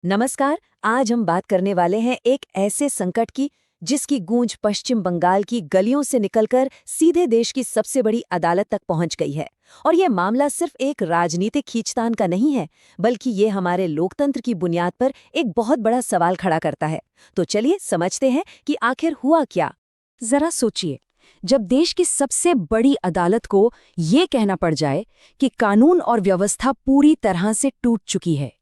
नमस्कार। आज हम बात करने वाले हैं एक ऐसे संकट की जिसकी गूंज पश्चिम बंगाल की गलियों से निकलकर सीधे देश की सबसे बड़ी अदालत तक पहुंच गई है। और ये मामला सिर्फ एक राजनीतिक खींचतान का नहीं है, बल्कि ये हमारे लोकतंत्र की बुनियाद पर एक बहुत बड़ा सवाल खड़ा करता है। तो चलिए समझते हैं कि आखिर हुआ क्या। जरा सोचिए, जब देश की सबसे बड़ी अदालत को ये कहना पड़ जाए कि कानून और व्यवस्था पूरी तरह से टूट चुकी है।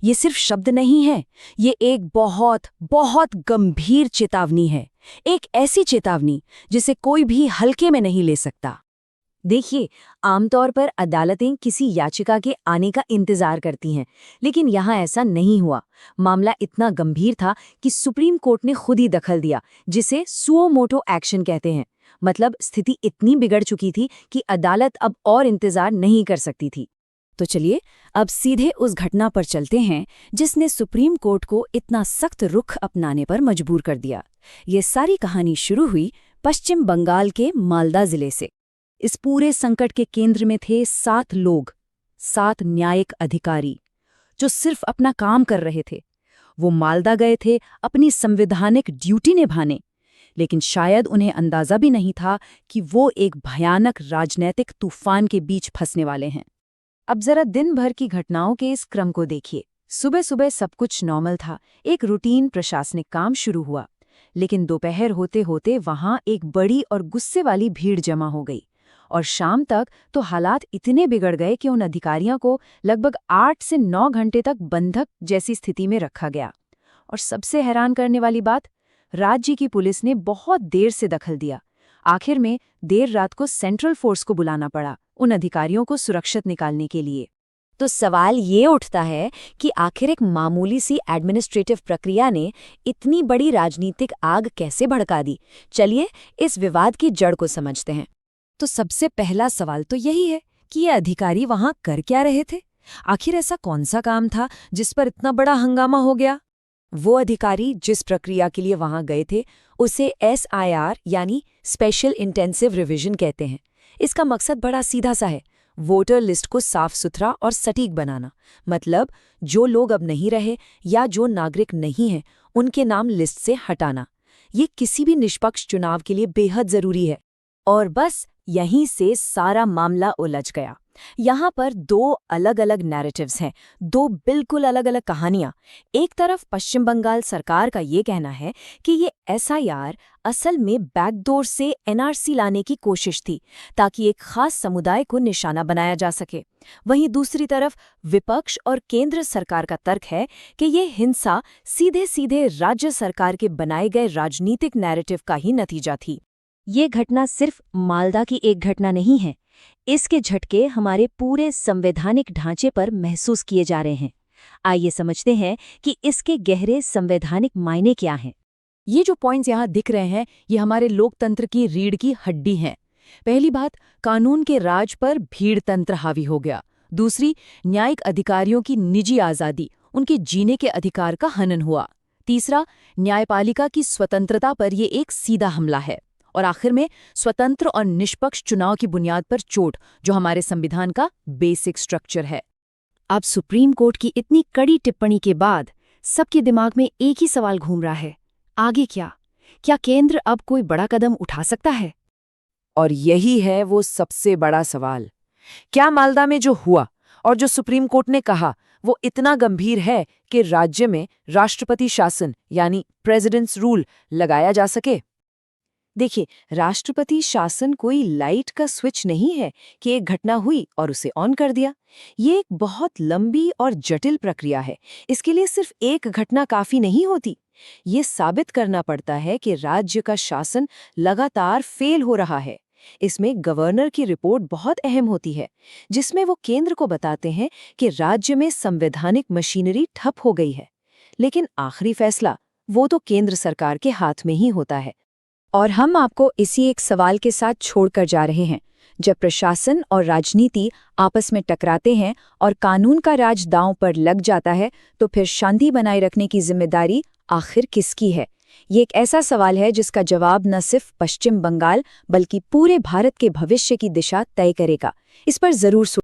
ये सिर्फ शब्द नहीं है, ये एक बहुत बहुत गंभीर चेतावनी है। एक ऐसी चेतावनी जिसे कोई भी हल्के में नहीं ले सकता। देखिए, आमतौर पर अदालतें किसी याचिका के आने का इंतजार करती हैं, लेकिन यहाँ ऐसा नहीं हुआ। मामला इतना गंभीर था कि सुप्रीम कोर्ट ने खुद ही दखल दिया, जिसे सुओ मोटो एक्शन कहते हैं। मतलब स्थिति इतनी बिगड़ चुकी थी कि अदालत अब और इंतजार नहीं कर सकती थी। तो चलिए अब सीधे उस घटना पर चलते हैं जिसने सुप्रीम कोर्ट को इतना सख्त रुख अपनाने पर मजबूर कर दिया। ये सारी कहानी शुरू हुई पश्चिम बंगाल के मालदा जिले से। इस पूरे संकट के केंद्र में थे 7 लोग, 7 न्यायिक अधिकारी जो सिर्फ अपना काम कर रहे थे। वो मालदा गए थे अपनी संवैधानिक ड्यूटी निभाने, लेकिन शायद उन्हें अंदाजा भी नहीं था कि वो एक भयानक राजनैतिक तूफान के बीच फंसने वाले हैं। अब जरा दिन भर की घटनाओं के इस क्रम को देखिए। सुबह सुबह सब कुछ नॉर्मल था, एक रूटीन प्रशासनिक काम शुरू हुआ। लेकिन दोपहर होते होते वहां एक बड़ी और गुस्से वाली भीड़ जमा हो गई, और शाम तक तो हालात इतने बिगड़ गए कि उन अधिकारियों को लगभग 8 से 9 घंटे तक बंधक जैसी स्थिति में रखा गया। और सबसे हैरान करने वाली बात, राज्य की पुलिस ने बहुत देर से दखल दिया। आखिर में देर रात को सेंट्रल फोर्स को बुलाना पड़ा उन अधिकारियों को सुरक्षित निकालने के लिए। तो सवाल ये उठता है कि आखिर एक मामूली सी एडमिनिस्ट्रेटिव प्रक्रिया ने इतनी बड़ी राजनीतिक आग कैसे भड़का दी। चलिए इस विवाद की जड़ को समझते हैं। तो सबसे पहला सवाल तो यही है कि ये अधिकारी वहां कर क्या रहे थे। आखिर ऐसा कौन सा काम था जिस पर इतना बड़ा हंगामा हो गया। वो अधिकारी जिस प्रक्रिया के लिए वहां गए थे उसे SIR यानी स्पेशल इंटेंसिव रिवीजन कहते हैं। इसका मकसद बड़ा सीधा सा है, वोटर लिस्ट को साफ सुथरा और सटीक बनाना। मतलब जो लोग अब नहीं रहे या जो नागरिक नहीं हैं उनके नाम लिस्ट से हटाना। ये किसी भी निष्पक्ष चुनाव के लिए बेहद जरूरी है। और बस यहीं से सारा मामला उलझ गया। यहाँ पर 2 अलग-अलग नैरेटिव्स हैं, 2 बिल्कुल अलग-अलग कहानियाँ। एक तरफ पश्चिम बंगाल सरकार का ये कहना है कि ये SIR असल में बैकडोर से NRC लाने की कोशिश थी, ताकि एक खास समुदाय को निशाना बनाया जा सके। वहीं दूसरी तरफ विपक्ष और केंद्र सरकार का तर्क है कि ये हिंसा सीधे-सीधे राज्य सरकार के बनाए गए राजनीतिक नैरेटिव का ही नतीजा थी। ये घटना सिर्फ मालदा की एक घटना नहीं है, इसके झटके हमारे पूरे संवैधानिक ढांचे पर महसूस किए जा रहे हैं। आइए समझते हैं कि इसके गहरे संवैधानिक मायने क्या हैं। ये जो पॉइंट्स यहाँ दिख रहे हैं, ये हमारे लोकतंत्र की रीढ़ की हड्डी हैं। पहली बात, कानून के राज पर भीड़तंत्र हावी हो गया। दूसरी, न्यायिक अधिकारियों की निजी आज़ादी, उनके जीने के अधिकार का हनन हुआ। तीसरा, न्यायपालिका की स्वतंत्रता पर ये एक सीधा हमला है। और आखिर में स्वतंत्र और निष्पक्ष चुनाव की बुनियाद पर चोट, जो हमारे संविधान का बेसिक स्ट्रक्चर है। अब सुप्रीम कोर्ट की इतनी कड़ी टिप्पणी के बाद सबके दिमाग में एक ही सवाल घूम रहा है, आगे क्या? क्या केंद्र अब कोई बड़ा कदम उठा सकता है? और यही है वो सबसे बड़ा सवाल। क्या मालदा में जो हुआ और जो सुप्रीम कोर्ट ने कहा वो इतना गंभीर है कि राज्य में राष्ट्रपति शासन यानी प्रेसिडेंट्स रूल लगाया जा सके? देखिए, राष्ट्रपति शासन कोई लाइट का स्विच नहीं है कि एक घटना हुई और उसे ऑन कर दिया। ये एक बहुत लंबी और जटिल प्रक्रिया है। इसके लिए सिर्फ एक घटना काफी नहीं होती। ये साबित करना पड़ता है कि राज्य का शासन लगातार फेल हो रहा है। इसमें गवर्नर की रिपोर्ट बहुत अहम होती है, जिसमें वो केंद्र को बताते हैं कि राज्य में संवैधानिक मशीनरी ठप हो गई है। लेकिन आखिरी फैसला वो तो केंद्र सरकार के हाथ में ही होता है। और हम आपको इसी एक सवाल के साथ छोड़कर जा रहे हैं। जब प्रशासन और राजनीति आपस में टकराते हैं और कानून का राज दांव पर लग जाता है, तो फिर शांति बनाए रखने की जिम्मेदारी आखिर किसकी है? ये एक ऐसा सवाल है जिसका जवाब न सिर्फ पश्चिम बंगाल बल्कि पूरे भारत के भविष्य की दिशा तय करेगा। इस पर जरूर